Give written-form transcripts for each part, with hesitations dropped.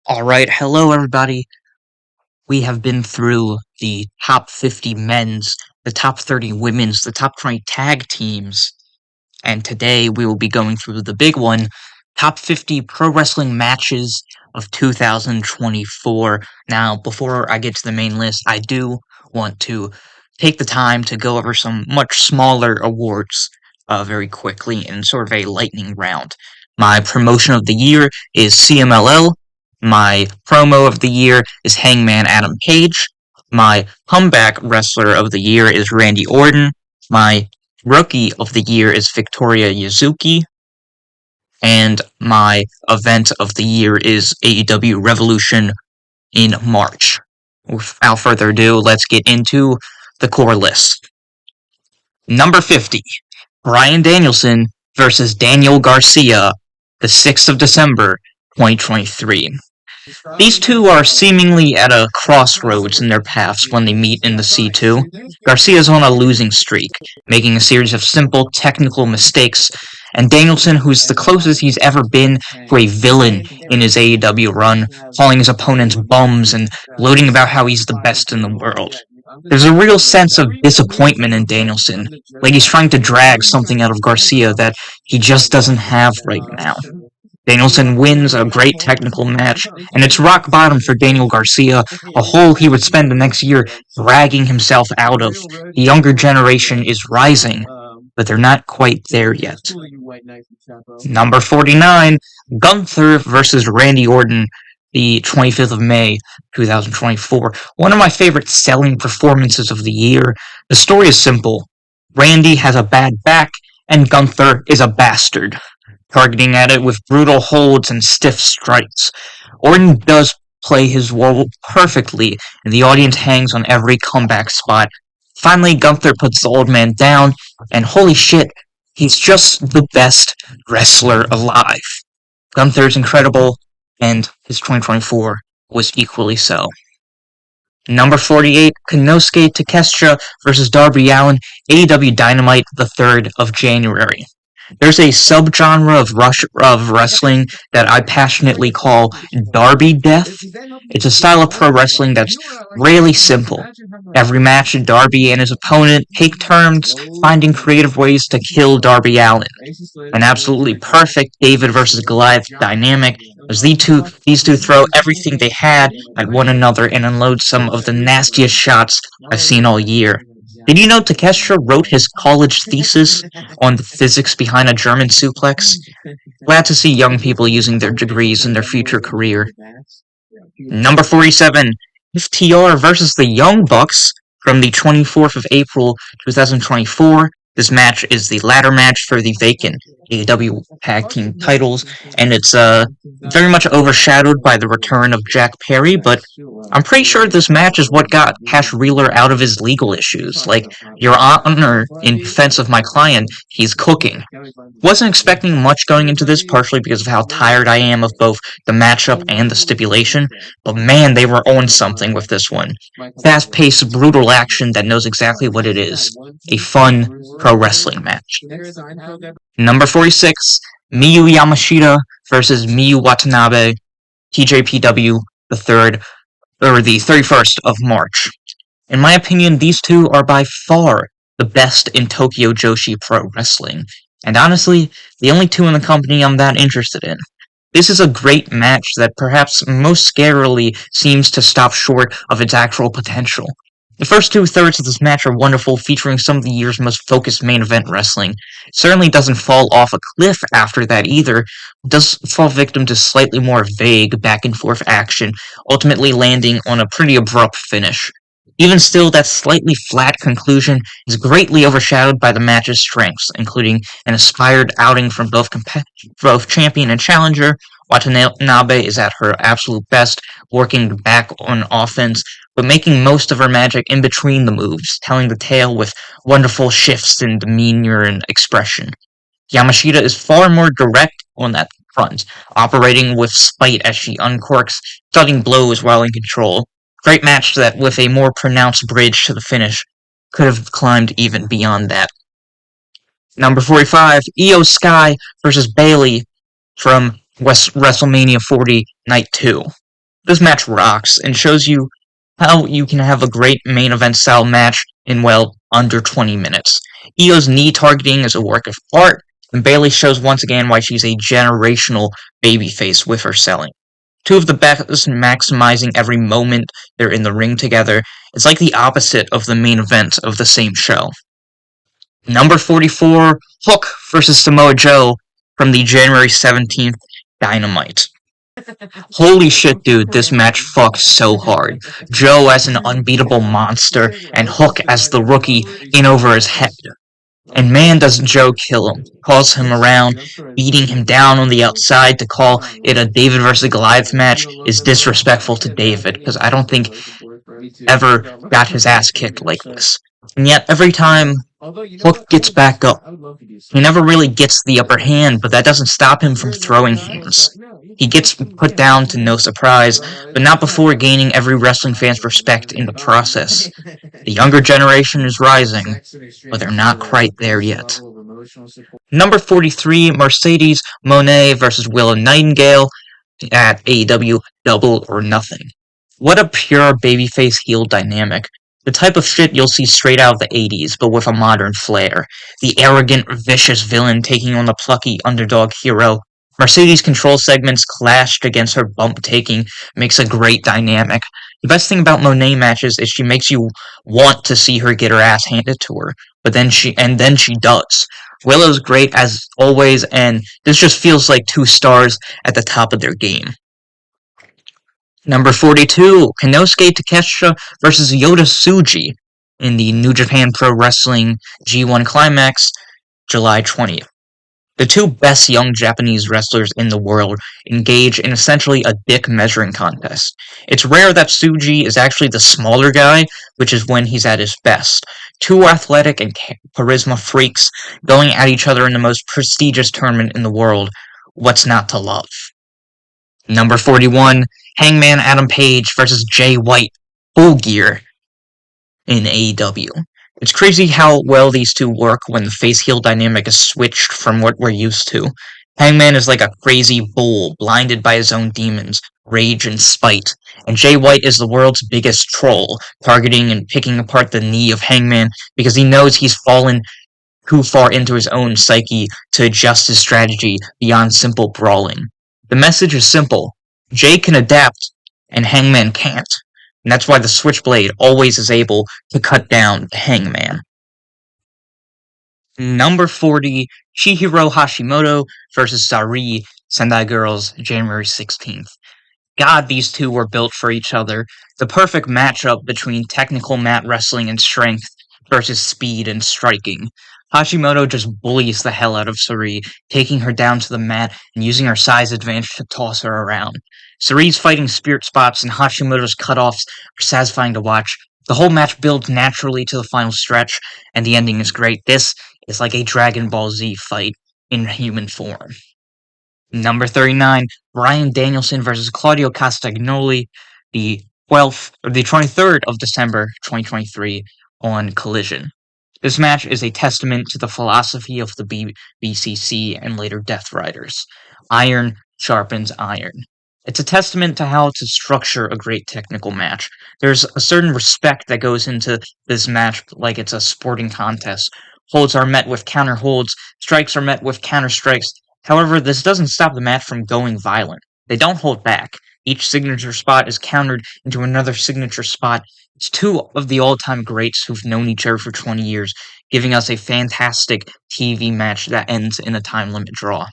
Alright, hello everybody. We have been through the top 50 men's, the top 30 women's, the top 20 tag teams, and today we will be going through the big one, top 50 pro wrestling matches of 2024. Now, before I get to the main list, I do want to take the time to go over some much smaller awards very quickly in sort of a lightning round. My promotion of the year is CMLL. My promo of the year is Hangman Adam Page. My comeback wrestler of the year is Randy Orton. My rookie of the year is Victoria Yuzuki. And my event of the year is AEW Revolution in March. Without further ado, let's get into the core list. Number 50, Bryan Danielson versus Daniel Garcia, the 6th of December, 2023. These two are seemingly at a crossroads in their paths when they meet in the C2. Garcia's on a losing streak, making a series of simple technical mistakes, and Danielson, who's the closest he's ever been to a villain in his AEW run, calling his opponents bums and gloating about how he's the best in the world. There's a real sense of disappointment in Danielson, like he's trying to drag something out of Garcia that he just doesn't have right now. Danielson wins a great technical match, and it's rock bottom for Daniel Garcia, a hole he would spend the next year dragging himself out of. The younger generation is rising, but they're not quite there yet. Number 49, Gunther versus Randy Orton, the 25th of May, 2024. One of my favorite selling performances of the year. The story is simple. Randy has a bad back, and Gunther is a bastard, targeting at it with brutal holds and stiff strikes. Orton does play his role perfectly, and the audience hangs on every comeback spot. Finally, Gunther puts the old man down, and holy shit, he's just the best wrestler alive. Gunther's incredible, and his 2024 was equally so. Number 48, Konosuke Takeshita versus Darby Allin, AEW Dynamite, the 3rd of January. There's a subgenre of wrestling that I passionately call Darby Death. It's a style of pro wrestling that's really simple. Every match, Darby and his opponent take turns finding creative ways to kill Darby Allin. An absolutely perfect David versus Goliath dynamic, as these two throw everything they had at one another and unload some of the nastiest shots I've seen all year. Did you know Takeshita wrote his college thesis on the physics behind a German suplex? Glad to see young people using their degrees in their future career. Number 47, FTR versus the Young Bucks from the 24th of April, 2024. This match is the ladder match for the vacant AEW Tag Team titles, and it's very much overshadowed by the return of Jack Perry, but I'm pretty sure this match is what got Cash Wheeler out of his legal issues. Like, Your Honor, in defense of my client, he's cooking. Wasn't expecting much going into this, partially because of how tired I am of both the matchup and the stipulation, but man, they were on something with this one. Fast-paced, brutal action that knows exactly what it is. A fun pro wrestling match. Number 46, Miyu Yamashita versus Miyu Watanabe, TJPW, the 31st of March. In my opinion, these two are by far the best in Tokyo Joshi Pro Wrestling, and honestly, the only two in the company I'm that interested in. This is a great match that perhaps most scarily seems to stop short of its actual potential. The first 2/3 of this match are wonderful, featuring some of the year's most focused main event wrestling. It certainly doesn't fall off a cliff after that either. It does fall victim to slightly more vague back-and-forth action, ultimately landing on a pretty abrupt finish. Even still, that slightly flat conclusion is greatly overshadowed by the match's strengths, including an inspired outing from both champion and challenger. Watanabe is at her absolute best, working back on offense, but making most of her magic in between the moves, telling the tale with wonderful shifts in demeanor and expression. Yamashita is far more direct on that front, operating with spite as she uncorks stunning blows while in control. Great match that, with a more pronounced bridge to the finish, could have climbed even beyond that. Number 45, Io Sky versus Bayley from WrestleMania 40, Night 2. This match rocks and shows you how you can have a great main event style match in, well, under 20 minutes. Io's knee targeting is a work of art, and Bayley shows once again why she's a generational babyface with her selling. Two of the best maximizing every moment they're in the ring together. It's like the opposite of the main event of the same show. Number 44, Hook versus Samoa Joe from the January 17th Dynamite. Holy shit, dude, this match fucks so hard. Joe as an unbeatable monster, and Hook as the rookie in over his head. And man, does Joe kill him. Calls him around, beating him down on the outside. To call it a David versus Goliath match is disrespectful to David, because I don't think ever got his ass kicked like this. And yet, every time Hook gets back up, he never really gets the upper hand, but that doesn't stop him from throwing hands. He gets put down to no surprise, but not before gaining every wrestling fan's respect in the process. The younger generation is rising, but they're not quite there yet. Number 43, Mercedes Moné versus Willow Nightingale at AEW Double or Nothing. What a pure babyface heel dynamic. The type of shit you'll see straight out of the 80s, but with a modern flair. The arrogant, vicious villain taking on the plucky underdog hero. Mercedes' control segments clashed against her bump taking makes a great dynamic. The best thing about Moné matches is she makes you want to see her get her ass handed to her, but then she does. Willow's great as always, and this just feels like 2 stars at the top of their game. Number 42, Konosuke Takeshita versus Yota Tsuji in the New Japan Pro Wrestling G1 Climax, July 20th. The 2 best young Japanese wrestlers in the world engage in essentially a dick measuring contest. It's rare that Tsuji is actually the smaller guy, which is when he's at his best. 2 athletic and charisma freaks going at each other in the most prestigious tournament in the world. What's not to love? Number 41, Hangman Adam Page versus Jay White, Full Gear in AEW. It's crazy how well these 2 work when the face-heel dynamic is switched from what we're used to. Hangman is like a crazy bull, blinded by his own demons, rage and spite, and Jay White is the world's biggest troll, targeting and picking apart the knee of Hangman because he knows he's fallen too far into his own psyche to adjust his strategy beyond simple brawling. The message is simple. Jay can adapt, and Hangman can't. And that's why the Switchblade always is able to cut down the Hangman. Number 40, Chihiro Hashimoto versus Sareee Sendai Girls, January 16th. God, these 2 were built for each other. The perfect matchup between technical mat wrestling and strength versus speed and striking. Hashimoto just bullies the hell out of Sareee, taking her down to the mat and using her size advantage to toss her around. Saree's fighting spirit spots and Hashimoto's cutoffs are satisfying to watch. The whole match builds naturally to the final stretch, and the ending is great. This is like a Dragon Ball Z fight in human form. Number 39, Bryan Danielson versus Claudio Castagnoli, the 23rd of December 2023 on Collision. This match is a testament to the philosophy of the BCC and later Death Riders. Iron sharpens iron. It's a testament to how to structure a great technical match. There's a certain respect that goes into this match like it's a sporting contest. Holds are met with counter holds, strikes are met with counter strikes. However, this doesn't stop the match from going violent. They don't hold back. Each signature spot is countered into another signature spot. It's 2 of the all-time greats who've known each other for 20 years, giving us a fantastic TV match that ends in a time limit draw.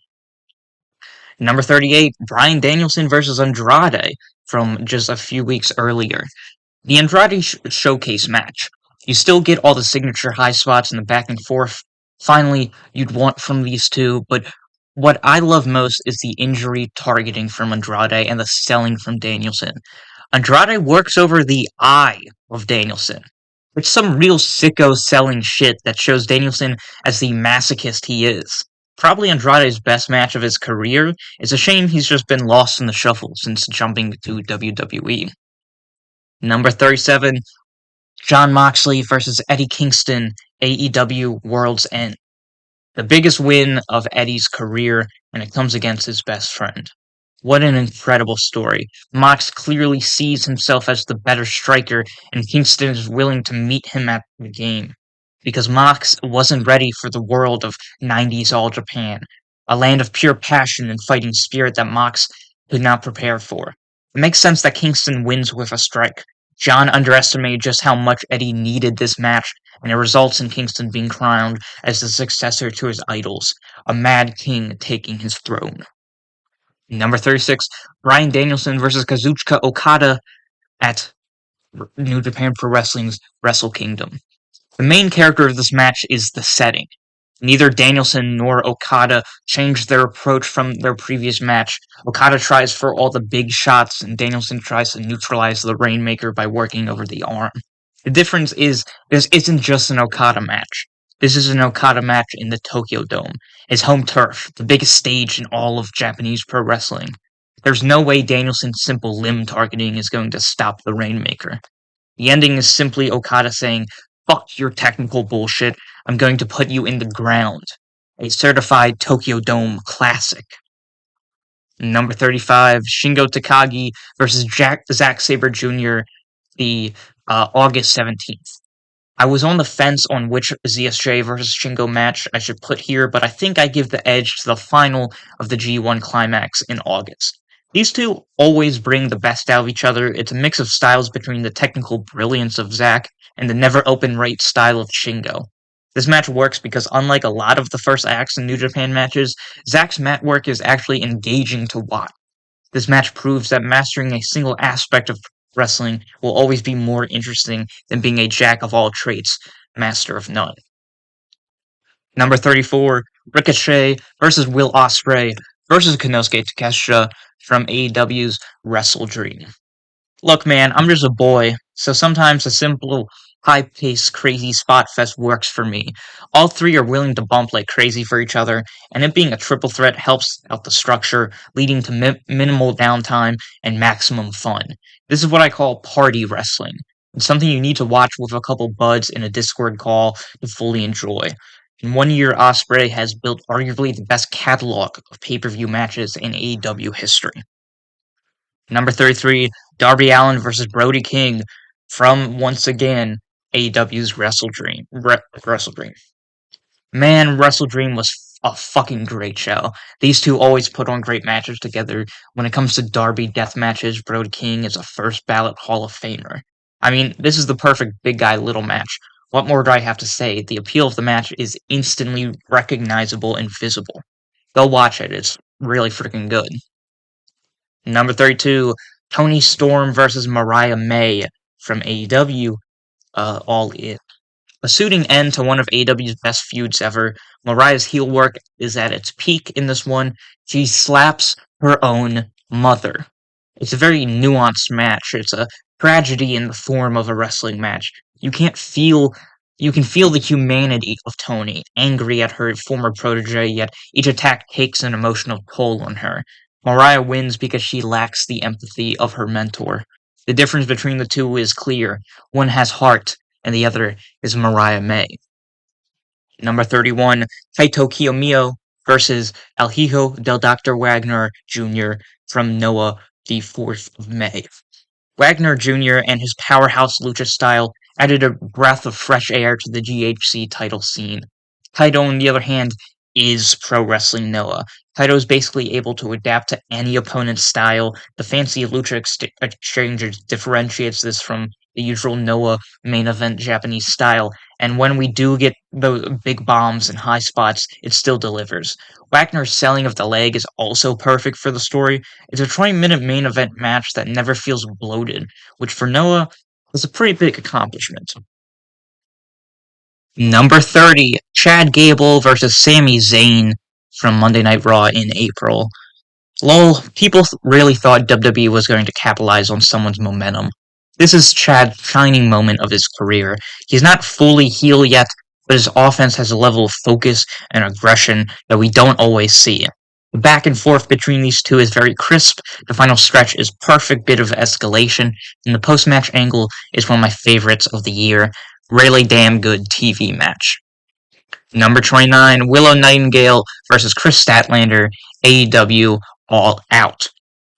Number 38, Bryan Danielson versus Andrade from just a few weeks earlier. The Andrade Showcase match. You still get all the signature high spots and the back and forth. Finally, you'd want from these 2, but what I love most is the injury targeting from Andrade and the selling from Danielson. Andrade works over the eye of Danielson. It's some real sicko selling shit that shows Danielson as the masochist he is. Probably Andrade's best match of his career. It's a shame he's just been lost in the shuffle since jumping to WWE. Number 37, Jon Moxley versus Eddie Kingston, AEW World's End. The biggest win of Eddie's career, and it comes against his best friend. What an incredible story. Mox clearly sees himself as the better striker, and Kingston is willing to meet him at the game. Because Mox wasn't ready for the world of 90s All Japan, a land of pure passion and fighting spirit that Mox could not prepare for. It makes sense that Kingston wins with a strike. John underestimated just how much Eddie needed this match, and it results in Kingston being crowned as the successor to his idols, a mad king taking his throne. Number 36, Bryan Danielson versus Kazuchika Okada at New Japan Pro Wrestling's Wrestle Kingdom. The main character of this match is the setting. Neither Danielson nor Okada changed their approach from their previous match. Okada tries for all the big shots, and Danielson tries to neutralize the Rainmaker by working over the arm. The difference is, this isn't just an Okada match. This is an Okada match in the Tokyo Dome, his home turf, the biggest stage in all of Japanese pro wrestling. There's no way Danielson's simple limb targeting is going to stop the Rainmaker. The ending is simply Okada saying, "Fuck your technical bullshit, I'm going to put you in the ground." A certified Tokyo Dome classic. Number 35, Shingo Takagi versus Zack Sabre Jr., the August 17th. I was on the fence on which ZSJ versus Shingo match I should put here, but I think I give the edge to the final of the G1 Climax in August. These two always bring the best out of each other. It's a mix of styles between the technical brilliance of Zack and the never open rate style of Shingo. This match works because unlike a lot of the first acts in New Japan matches, Zack's mat work is actually engaging to watch. This match proves that mastering a single aspect of wrestling will always be more interesting than being a jack of all trades, master of none. Number 34, Ricochet versus Will Ospreay versus Konosuke Takeshita from AEW's Wrestle Dream. Look, man, I'm just a boy, so sometimes a simple, high-paced, crazy spot fest works for me. All three are willing to bump like crazy for each other, and it being a triple threat helps out the structure, leading to minimal downtime and maximum fun. This is what I call party wrestling. It's something you need to watch with a couple buds in a Discord call to fully enjoy. In 1 year, Ospreay has built arguably the best catalog of pay-per-view matches in AEW history. Number 33, Darby Allin versus Brody King from, once again, AEW's Wrestle Dream. Man, Wrestle Dream was a fucking great show. These two always put on great matches together. When it comes to Darby death matches, Brody King is a first ballot Hall of Famer. I mean, this is the perfect big guy little match. What more do I have to say? The appeal of the match is instantly recognizable and visible. Go watch it, it's really freaking good. Number 32, Toni Storm versus Mariah May from AEW, All In. A suiting end to one of AEW's best feuds ever, Mariah's heel work is at its peak in this one. She slaps her own mother. It's a very nuanced match. It's a tragedy in the form of a wrestling match. You can feel the humanity of Toni, angry at her former protege, yet each attack takes an emotional toll on her. Mariah wins because she lacks the empathy of her mentor. The difference between the two is clear. One has heart, and the other is Mariah May. Number 31, Kaito Kiyomiya versus El Hijo del Dr. Wagner Jr. from Noah, the 4th of May. Wagner Jr. and his powerhouse lucha style added a breath of fresh air to the GHC title scene. Kaito, on the other hand, is Pro Wrestling Noah. Kaito is basically able to adapt to any opponent's style. The fancy lucha exchanges differentiates this from the usual Noah main event Japanese style, and when we do get the big bombs and high spots, it still delivers. Wagner's selling of the leg is also perfect for the story. It's a 20-minute main event match that never feels bloated, which for Noah was a pretty big accomplishment. Number 30, Chad Gable versus Sami Zayn from Monday Night Raw in April. Lol, people really thought WWE was going to capitalize on someone's momentum. This is Chad's shining moment of his career. He's not fully heel yet, but his offense has a level of focus and aggression that we don't always see. The back and forth between these two is very crisp, the final stretch is perfect bit of escalation, and the post-match angle is one of my favorites of the year. Really damn good TV match. Number 29, Willow Nightingale versus Chris Statlander, AEW All Out.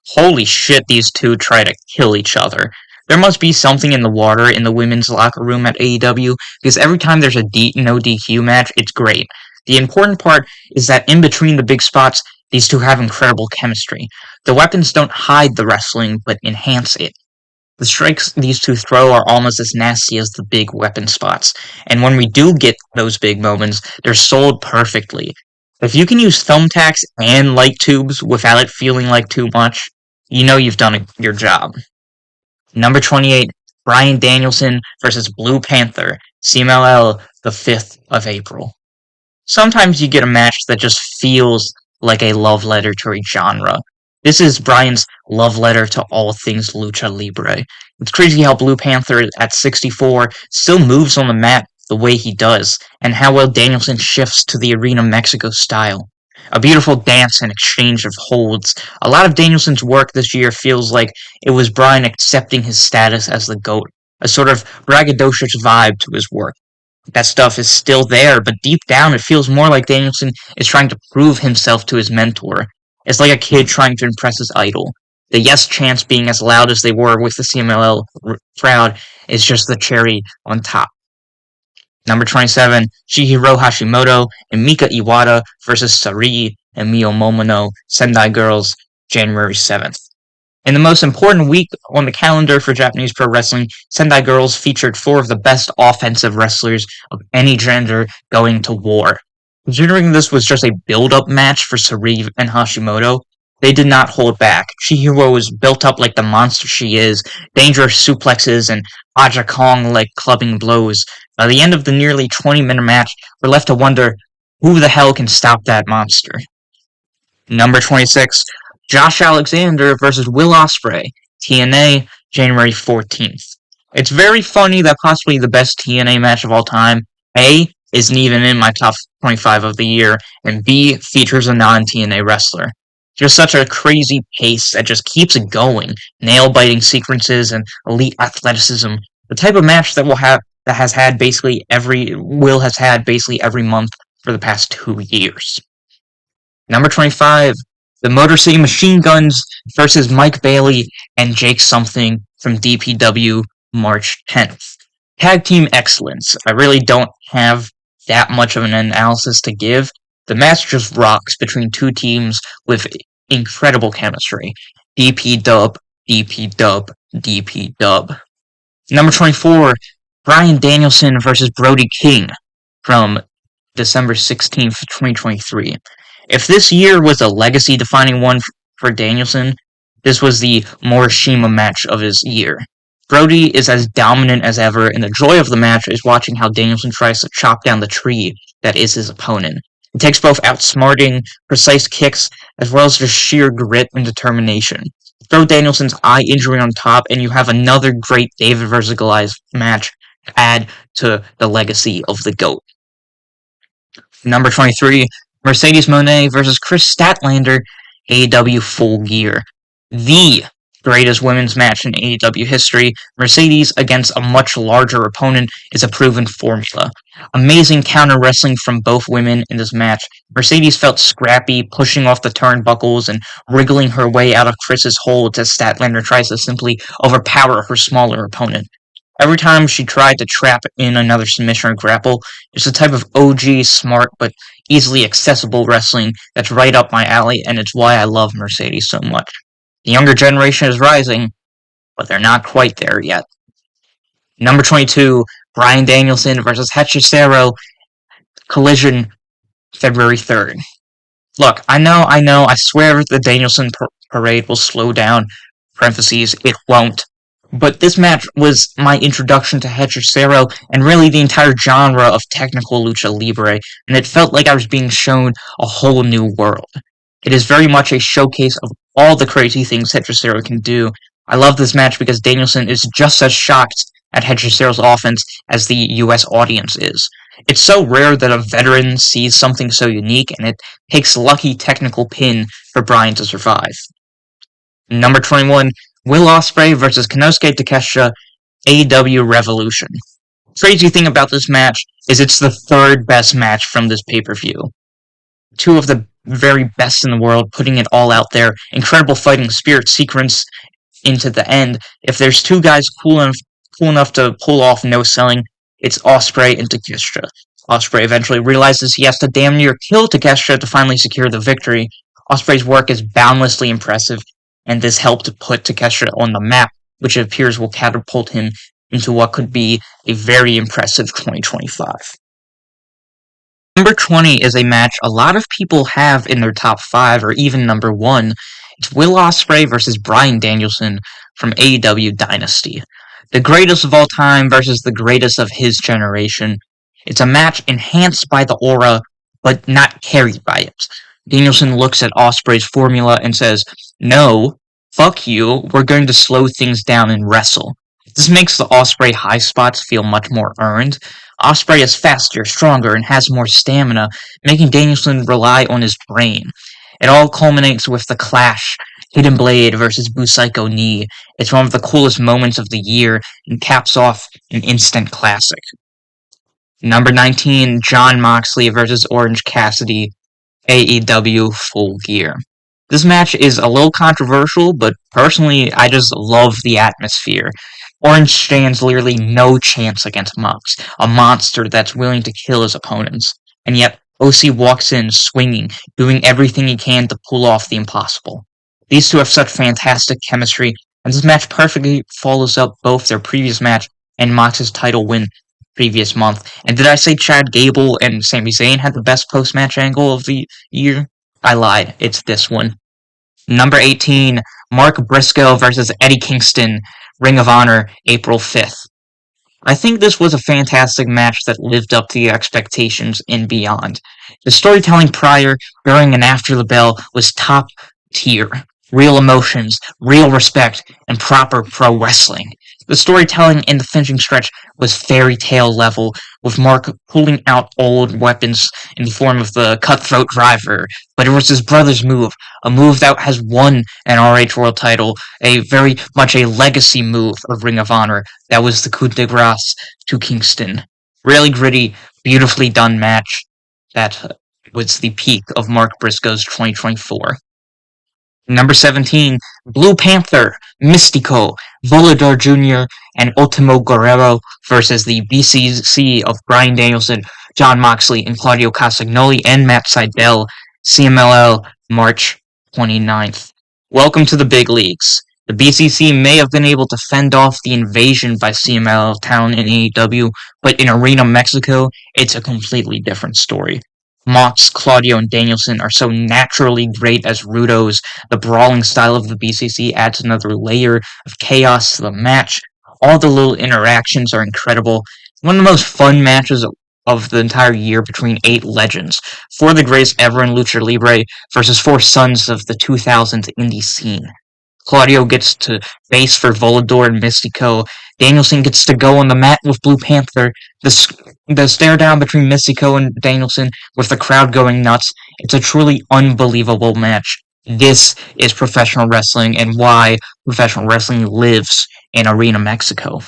Holy shit, these two try to kill each other. There must be something in the water in the women's locker room at AEW, because every time there's a no DQ match, it's great. The important part is that in between the big spots, these two have incredible chemistry. The weapons don't hide the wrestling, but enhance it. The strikes these two throw are almost as nasty as the big weapon spots, and when we do get those big moments, they're sold perfectly. If you can use thumbtacks and light tubes without it feeling like too much, you know you've done your job. Number 28, Bryan Danielson versus Blue Panther, CMLL, the 5th of April. Sometimes you get a match that just feels like a love letter to a genre. This is Bryan's love letter to all things lucha libre. It's crazy how Blue Panther at 64 still moves on the mat the way he does, and how well Danielson shifts to the Arena Mexico style. A beautiful dance and exchange of holds. A lot of Danielson's work this year feels like it was Bryan accepting his status as the GOAT, a sort of braggadocious vibe to his work. That stuff is still there, but deep down it feels more like Danielson is trying to prove himself to his mentor. It's like a kid trying to impress his idol. The yes chants being as loud as they were with the CMLL crowd is just the cherry on top. Number 27, Chihiro Hashimoto and Mika Iwata versus Sarii and Mio Momono, Sendai Girls, January 7th. In the most important week on the calendar for Japanese pro wrestling, Sendai Girls featured 4 of the best offensive wrestlers of any gender going to war. Considering this was just a build-up match for Sarii and Hashimoto, they did not hold back. Chihiro was built up like the monster she is, dangerous suplexes and Aja Kong-like clubbing blows. By the end of the nearly 20-minute match, we're left to wonder, who the hell can stop that monster? Number 26, Josh Alexander versus Will Ospreay, TNA, January 14th. It's very funny that possibly the best TNA match of all time, A, isn't even in my top 25 of the year, and B, features a non-TNA wrestler. Just such a crazy pace that just keeps it going, nail-biting sequences and elite athleticism. The type of match that Will has had basically every month for the past 2 years. Number 25, the Motor City Machine Guns versus Mike Bailey and Jake Something from DPW, March 10th. Tag team excellence. I really don't have that much of an analysis to give. The match just rocks between two teams with incredible chemistry. DP Dub, DP Dub, DP Dub. Number 24, Bryan Danielson versus Brody King from December 16th, 2023. If this year was a legacy-defining one for Danielson, this was the Morishima match of his year. Brody is as dominant as ever, and the joy of the match is watching how Danielson tries to chop down the tree that is his opponent. It takes both outsmarting, precise kicks, as well as just sheer grit and determination. Throw Danielson's eye injury on top, and you have another great David vs. Goliath match to add to the legacy of the GOAT. Number 23, Mercedes Moné versus Chris Statlander, AEW Full Gear. The greatest women's match in AEW history, Mercedes against a much larger opponent, is a proven formula. Amazing counter wrestling from both women in this match. Mercedes felt scrappy, pushing off the turnbuckles and wriggling her way out of Chris's hold as Statlander tries to simply overpower her smaller opponent. Every time she tried to trap in another submission or grapple, it's the type of OG, smart, but easily accessible wrestling that's right up my alley, and it's why I love Mercedes so much. The younger generation is rising, but they're not quite there yet. Number 22, Bryan Danielson versus Hechicero, Collision, February 3rd. Look, I know, I swear the Danielson parade will slow down, parentheses, it won't. But this match was my introduction to Hechicero and really the entire genre of technical lucha libre, and it felt like I was being shown a whole new world. It is very much a showcase of all the crazy things Hechicero can do. I love this match because Danielson is just as shocked at Hechicero's offense as the US audience is. It's so rare that a veteran sees something so unique, and it takes lucky technical pin for Bryan to survive. Number 21, Will Ospreay versus Konosuke Takeshita, AEW Revolution. Crazy thing about this match is it's the third best match from this pay-per-view. Two of the very best in the world, putting it all out there. Incredible fighting spirit sequence into the end. If there's two guys cool enough to pull off no selling, it's Ospreay and Takeshita. Ospreay eventually realizes he has to damn near kill Takeshita to finally secure the victory. Ospreay's work is boundlessly impressive, and this helped put Takeshita on the map, which it appears will catapult him into what could be a very impressive 2025. Number 20 is a match a lot of people have in their top 5 or even number 1. It's Will Ospreay versus Bryan Danielson from AEW Dynasty. The greatest of all time versus the greatest of his generation. It's a match enhanced by the aura, but not carried by it. Danielson looks at Ospreay's formula and says, "No, fuck you, we're going to slow things down and wrestle." This makes the Ospreay high spots feel much more earned. Ospreay is faster, stronger, and has more stamina, making Danielson rely on his brain. It all culminates with the clash, Hidden Blade versus Busaiku Knee. It's one of the coolest moments of the year and caps off an instant classic. Number 19, Jon Moxley versus Orange Cassidy, AEW Full Gear. This match is a little controversial, but personally, I just love the atmosphere. Orange stands literally no chance against Mox, a monster that's willing to kill his opponents. And yet, OC walks in swinging, doing everything he can to pull off the impossible. These two have such fantastic chemistry, and this match perfectly follows up both their previous match and Mox's title win previous month. And did I say Chad Gable and Sami Zayn had the best post-match angle of the year? I lied. It's this one. Number 18, Mark Briscoe versus Eddie Kingston, Ring of Honor, April 5th. I think this was a fantastic match that lived up to the expectations and beyond. The storytelling prior, during, and after the bell was top tier. Real emotions, real respect, and proper pro wrestling. The storytelling in the finishing stretch was fairy tale level, with Mark pulling out old weapons in the form of the cutthroat driver, but it was his brother's move, a move that has won an RH World title, a very much a legacy move of Ring of Honor, that was the coup de grace to Kingston. Really gritty, beautifully done match that was the peak of Mark Briscoe's 2024. Number 17, Blue Panther, Mystico, Volador Jr., and Ultimo Guerrero versus the BCC of Bryan Danielson, Jon Moxley, and Claudio Castagnoli, and Matt Sydal, CMLL, March 29th. Welcome to the big leagues. The BCC may have been able to fend off the invasion by CMLL Town in AEW, but in Arena, Mexico, it's a completely different story. Mox, Claudio, and Danielson are so naturally great as Rudos. The brawling style of the BCC adds another layer of chaos to the match. All the little interactions are incredible. One of the most fun matches of the entire year between 8 legends. 4 of the greatest ever in Lucha Libre versus 4 sons of the 2000s indie scene. Claudio gets to face for Volador and Mystico. Danielson gets to go on the mat with Blue Panther. The stare down between Mystico and Danielson with the crowd going nuts. It's a truly unbelievable match. This is professional wrestling and why professional wrestling lives in Arena, Mexico.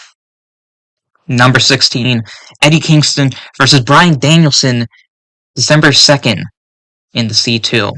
Number 16, Eddie Kingston versus Bryan Danielson, December 2nd in the C2.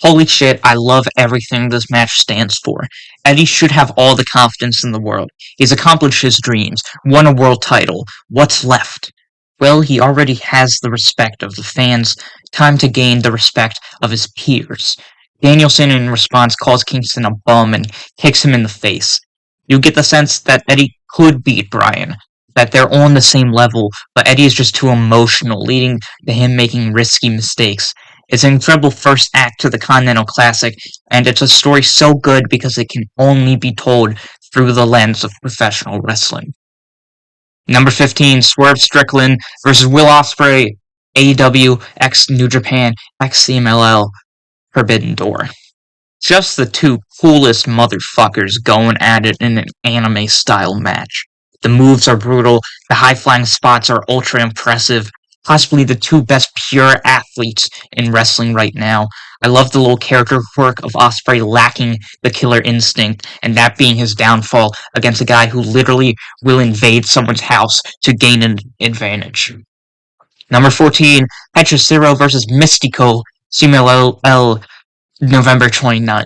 Holy shit, I love everything this match stands for. Eddie should have all the confidence in the world. He's accomplished his dreams, won a world title. What's left? Well, he already has the respect of the fans. Time to gain the respect of his peers. Danielson, in response, calls Kingston a bum and kicks him in the face. You get the sense that Eddie could beat Bryan, that they're on the same level, but Eddie is just too emotional, leading to him making risky mistakes. It's an incredible first act to the Continental Classic, and it's a story so good because it can only be told through the lens of professional wrestling. Number 15, Swerve Strickland versus Will Ospreay, AEW x New Japan x CMLL, Forbidden Door. Just the two coolest motherfuckers going at it in an anime-style match. The moves are brutal, the high-flying spots are ultra impressive, possibly the two best pure athletes in wrestling right now. I love the little character quirk of Ospreay lacking the killer instinct, and that being his downfall against a guy who literally will invade someone's house to gain an advantage. Number 14, Hechicero versus Mystico, CMLL November 29th.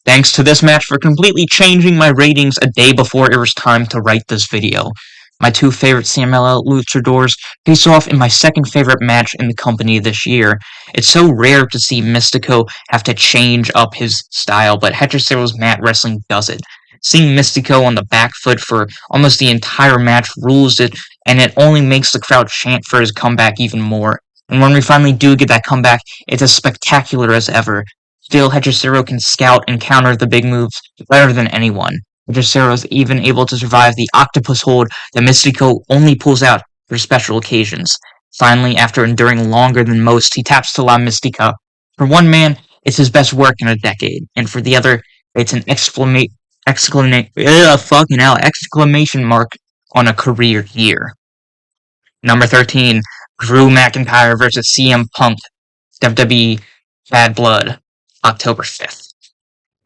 Thanks to this match for completely changing my ratings a day before it was time to write this video. My two favorite CMLL luchadors face off in my second favorite match in the company this year. It's so rare to see Mystico have to change up his style, but Hechicero's mat wrestling does it. Seeing Mystico on the back foot for almost the entire match rules it, and it only makes the crowd chant for his comeback even more. And when we finally do get that comeback, it's as spectacular as ever. Still, Hechicero can scout and counter the big moves better than anyone. Hechicero is even able to survive the octopus hold that Mystico only pulls out for special occasions. Finally, after enduring longer than most, he taps to La Mystica. For one man, it's his best work in a decade, and for the other, it's an exclamation mark on a career year. Number 13, Drew McIntyre versus CM Punk, WWE Bad Blood, October 5th.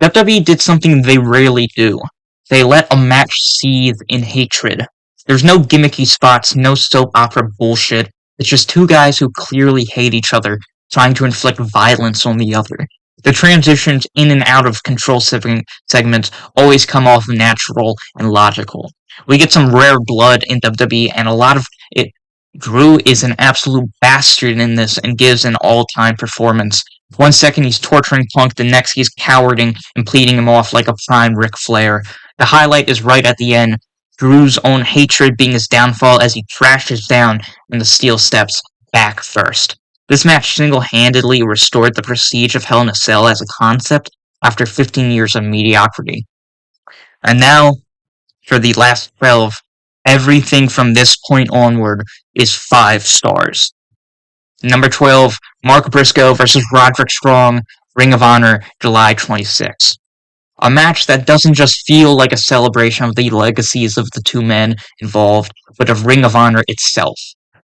WWE did something they rarely do. They let a match seethe in hatred. There's no gimmicky spots, no soap opera bullshit. It's just two guys who clearly hate each other, trying to inflict violence on the other. The transitions in and out of control segments always come off natural and logical. We get some rare blood in WWE, and a lot of it. Drew is an absolute bastard in this and gives an all-time performance. 1 second he's torturing Punk, the next he's cowarding and pleading him off like a prime Ric Flair. The highlight is right at the end, Drew's own hatred being his downfall as he crashes down and the steel steps back first. This match single-handedly restored the prestige of Hell in a Cell as a concept after 15 years of mediocrity. And now, for the last 12, everything from this point onward is 5 stars. Number 12, Mark Briscoe versus Roderick Strong, Ring of Honor, July 26. A match that doesn't just feel like a celebration of the legacies of the two men involved, but of Ring of Honor itself.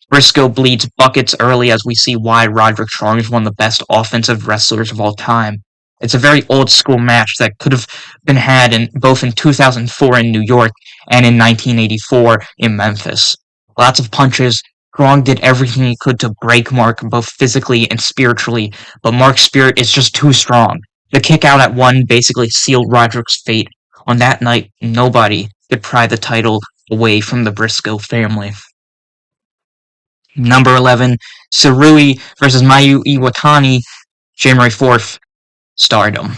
Briscoe bleeds buckets early as we see why Roderick Strong is one of the best offensive wrestlers of all time. It's a very old-school match that could have been had both in 2004 in New York and in 1984 in Memphis. Lots of punches. Strong did everything he could to break Mark both physically and spiritually, but Mark's spirit is just too strong. The kick out at 1 basically sealed Roderick's fate. On that night, nobody could pry the title away from the Briscoe family. Number 11, Sarui versus Mayu Iwatani, January 4th, Stardom.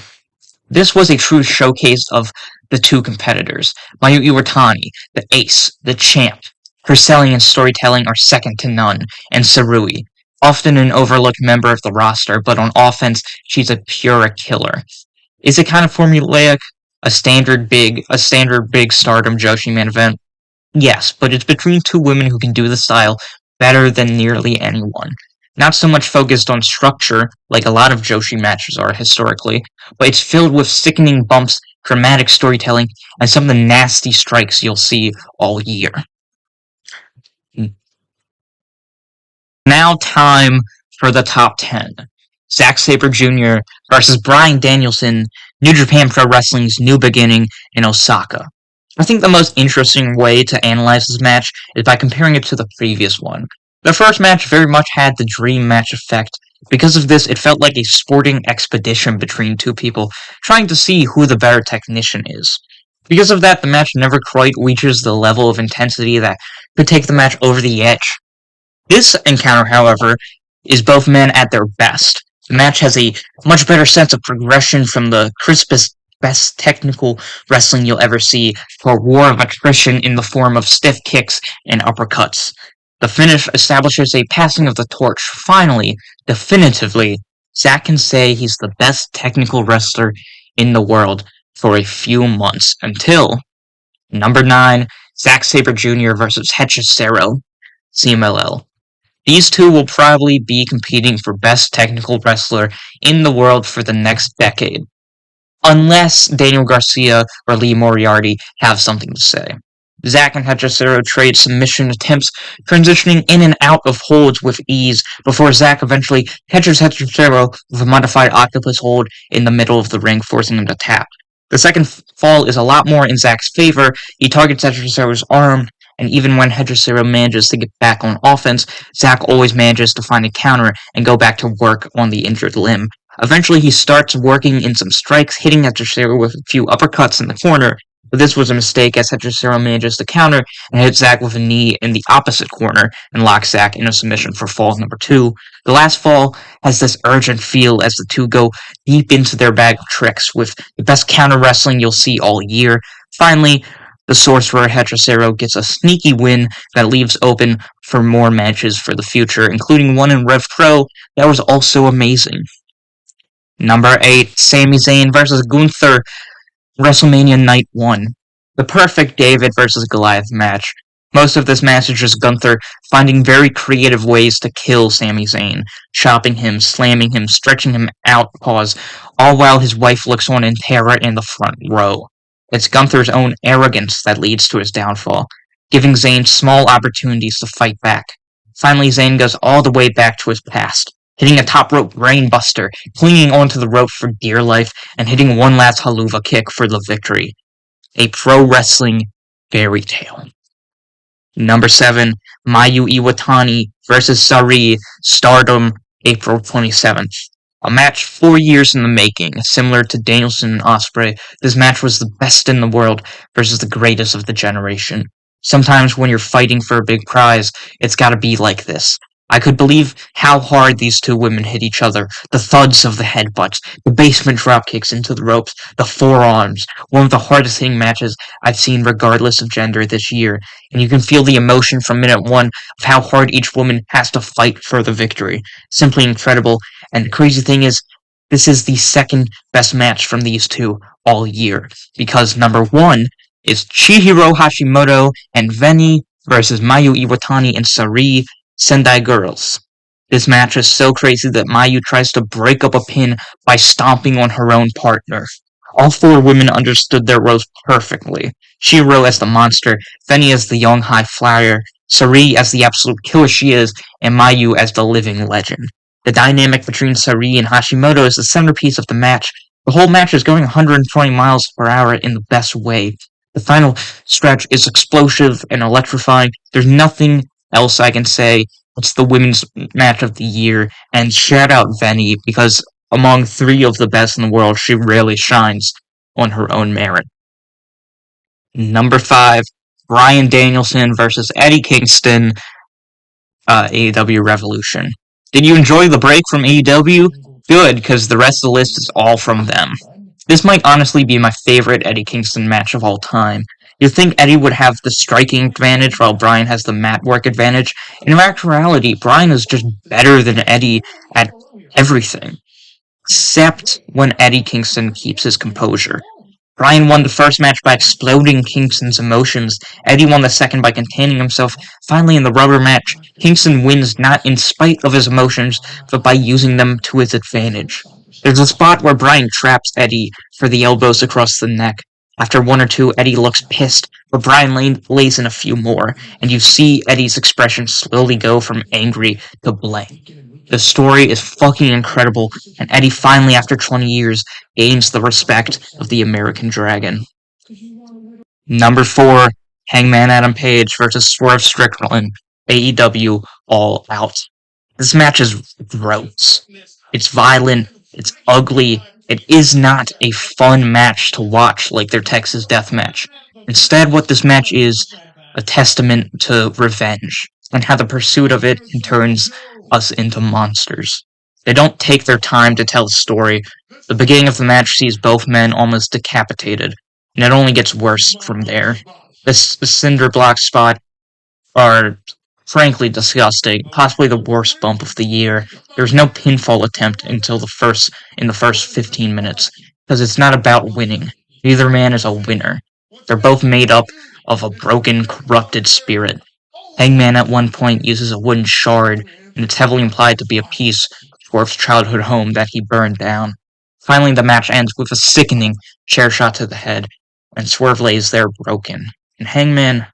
This was a true showcase of the two competitors. Mayu Iwatani, the ace, the champ. Her selling and storytelling are second to none, and Sarui, often an overlooked member of the roster, but on offense, she's a pure killer. Is it kind of formulaic? A standard big Stardom Joshi main event? Yes, but it's between two women who can do the style better than nearly anyone. Not so much focused on structure, like a lot of Joshi matches are historically, but it's filled with sickening bumps, dramatic storytelling, and some of the nasty strikes you'll see all year. Now time for the top 10. Zack Sabre Jr. versus Bryan Danielson, New Japan Pro Wrestling's New Beginning in Osaka. I think the most interesting way to analyze this match is by comparing it to the previous one. The first match very much had the dream match effect. Because of this, it felt like a sporting expedition between two people, trying to see who the better technician is. Because of that, the match never quite reaches the level of intensity that could take the match over the edge. This encounter, however, is both men at their best. The match has a much better sense of progression from the crispest, best technical wrestling you'll ever see to a war of attrition in the form of stiff kicks and uppercuts. The finish establishes a passing of the torch. Finally, definitively, Zack can say he's the best technical wrestler in the world for a few months until number 9, Zack Sabre Jr. versus Hechicero, CMLL. These two will probably be competing for best technical wrestler in the world for the next decade. Unless Daniel Garcia or Lee Moriarty have something to say. Zack and Hechicero trade submission attempts, transitioning in and out of holds with ease before Zack eventually catches Hechicero with a modified octopus hold in the middle of the ring, forcing him to tap. The second fall is a lot more in Zack's favor. He targets Hechicero's arm and even when Hechicero manages to get back on offense, Zack always manages to find a counter and go back to work on the injured limb. Eventually, he starts working in some strikes, hitting Hechicero with a few uppercuts in the corner, but this was a mistake as Hechicero manages to counter and hit Zack with a knee in the opposite corner and locks Zack in a submission for fall number 2. The last fall has this urgent feel as the two go deep into their bag of tricks with the best counter wrestling you'll see all year. Finally, the Sorcerer Hechicero gets a sneaky win that leaves open for more matches for the future, including one in Rev Pro that was also amazing. Number 8, Sami Zayn versus Gunther, WrestleMania Night 1. The perfect David versus Goliath match. Most of this match is just Gunther finding very creative ways to kill Sami Zayn, chopping him, slamming him, stretching him out, all while his wife looks on in terror in the front row. It's Gunther's own arrogance that leads to his downfall, giving Zayn small opportunities to fight back. Finally, Zayn goes all the way back to his past, hitting a top rope brainbuster, clinging onto the rope for dear life, and hitting one last Helluva Kick for the victory. A pro wrestling fairy tale. Number 7, Mayu Iwatani versus Sareee, Stardom, April 27th. A match 4 years in the making, similar to Danielson and Ospreay. This match was the best in the world versus the greatest of the generation. Sometimes when you're fighting for a big prize, it's gotta be like this. I could believe how hard these two women hit each other. The thuds of the headbutts, the basement dropkicks into the ropes, the forearms. One of the hardest hitting matches I've seen regardless of gender this year. And you can feel the emotion from minute 1 of how hard each woman has to fight for the victory. Simply incredible. And the crazy thing is, this is the second best match from these two all year. Because number 1 is Chihiro Hashimoto and Veny versus Mayu Iwatani and Sareee, Sendai Girls. This match is so crazy that Mayu tries to break up a pin by stomping on her own partner. All 4 women understood their roles perfectly. Chihiro as the monster, Veny as the young high flyer, Sareee as the absolute killer she is, and Mayu as the living legend. The dynamic between Sareee and Hashimoto is the centerpiece of the match. The whole match is going 120 miles per hour in the best way. The final stretch is explosive and electrifying. There's nothing else I can say. It's the women's match of the year, and shout out Veny, because among 3 of the best in the world, she really shines on her own merit. Number 5, Bryan Danielson versus Eddie Kingston, AEW Revolution. Did you enjoy the break from AEW? Good, because the rest of the list is all from them. This might honestly be my favorite Eddie Kingston match of all time. You'd think Eddie would have the striking advantage while Bryan has the mat work advantage. In actuality, Bryan is just better than Eddie at everything. Except when Eddie Kingston keeps his composure. Bryan won the first match by exploding Kingston's emotions. Eddie won the second by containing himself. Finally, in the rubber match, Kingston wins not in spite of his emotions, but by using them to his advantage. There's a spot where Bryan traps Eddie for the elbows across the neck. After 1 or 2, Eddie looks pissed, but Bryan lays in a few more, and you see Eddie's expression slowly go from angry to blank. The story is fucking incredible, and Eddie finally, after 20 years, gains the respect of the American Dragon. Number 4, Hangman Adam Page versus Swerve Strickland, AEW All Out. This match is gross. It's violent, it's ugly, it is not a fun match to watch like their Texas Death Match. Instead, what this match is, a testament to revenge, and how the pursuit of it turns us into monsters. They don't take their time to tell the story. The beginning of the match sees both men almost decapitated, and it only gets worse from there. The cinder block spot are frankly disgusting, possibly the worst bump of the year. There's no pinfall attempt until in the first 15 minutes, because it's not about winning. Neither man is a winner. They're both made up of a broken, corrupted spirit. Hangman at one point uses a wooden shard, and it's heavily implied to be a piece of Swerve's childhood home that he burned down. Finally, the match ends with a sickening chair shot to the head, and Swerve lays there broken, and Hangman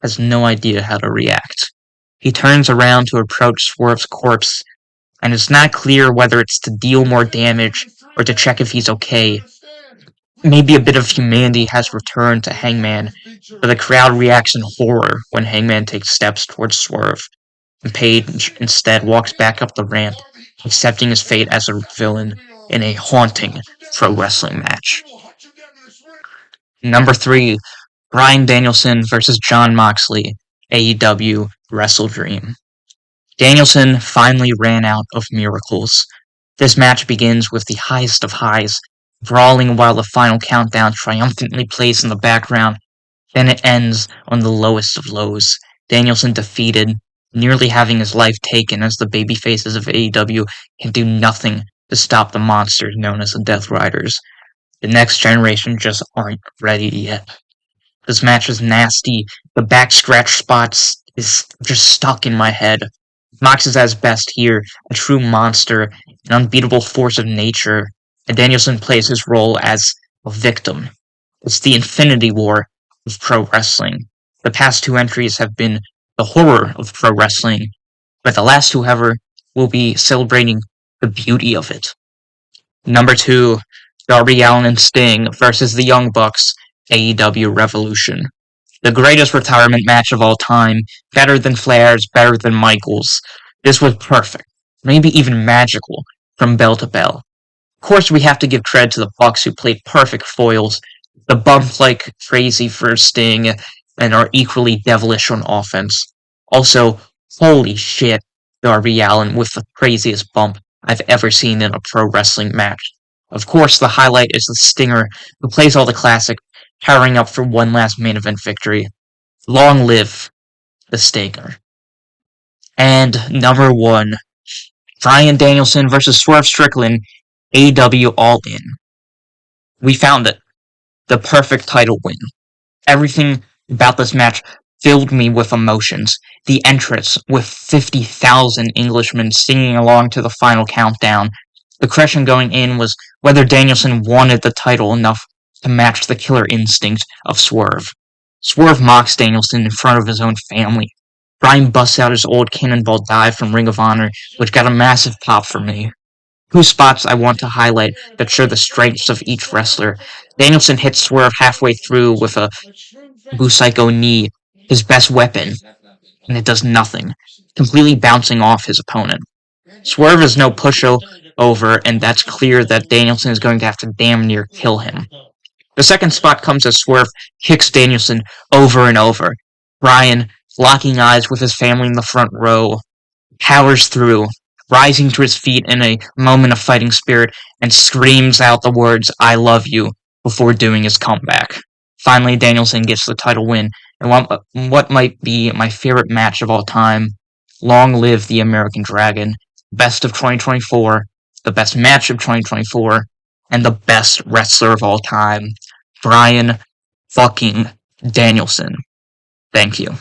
has no idea how to react. He turns around to approach Swerve's corpse, and it's not clear whether it's to deal more damage or to check if he's okay. Maybe a bit of humanity has returned to Hangman, but the crowd reacts in horror when Hangman takes steps towards Swerve, and Page instead walks back up the ramp, accepting his fate as a villain in a haunting pro wrestling match. Number 3, Bryan Danielson versus Jon Moxley, AEW Wrestle Dream. Danielson finally ran out of miracles. This match begins with the highest of highs, brawling while the final countdown triumphantly plays in the background. Then it ends on the lowest of lows. Danielson defeated, nearly having his life taken as the babyfaces of AEW can do nothing to stop the monsters known as the Death Riders. The next generation just aren't ready yet. This match is nasty. The back scratch spots is just stuck in my head. Mox is at his best here, a true monster, an unbeatable force of nature, and Danielson plays his role as a victim. It's the Infinity War of pro wrestling. The past 2 entries have been the horror of pro wrestling, but the last 2, however, will be celebrating the beauty of it. Number 2, Darby Allin and Sting versus the Young Bucks, AEW Revolution. The greatest retirement match of all time, better than Flair's, better than Michaels. This was perfect, maybe even magical, from bell to bell. Of course, we have to give credit to the Bucks who played perfect foils, the bump like crazy for Sting, and are equally devilish on offense. Also, holy shit, Darby Allin with the craziest bump I've ever seen in a pro wrestling match. Of course, the highlight is the Stinger, who plays all the classic, powering up for one last main event victory. Long live the Stinger. And number 1, Bryan Danielson versus Swerve Strickland, AEW All In. We found it. The perfect title win. Everything about this match filled me with emotions. The entrance, with 50,000 Englishmen singing along to the final countdown. The question going in was whether Danielson wanted the title enough to match the killer instinct of Swerve. Swerve mocks Danielson in front of his own family. Bryan busts out his old cannonball dive from Ring of Honor, which got a massive pop for me. 2 spots I want to highlight that show the strengths of each wrestler. Danielson hits Swerve halfway through with a Busaiku knee, his best weapon, and it does nothing, completely bouncing off his opponent. Swerve is no pushover, and that's clear that Danielson is going to have to damn near kill him. The second spot comes as Swerve kicks Danielson over and over. Bryan, locking eyes with his family in the front row, powers through, rising to his feet in a moment of fighting spirit, and screams out the words, "I love you," before doing his comeback. Finally, Danielson gets the title win, and what might be my favorite match of all time. Long live the American Dragon, best of 2024, the best match of 2024, and the best wrestler of all time, Bryan fucking Danielson. Thank you.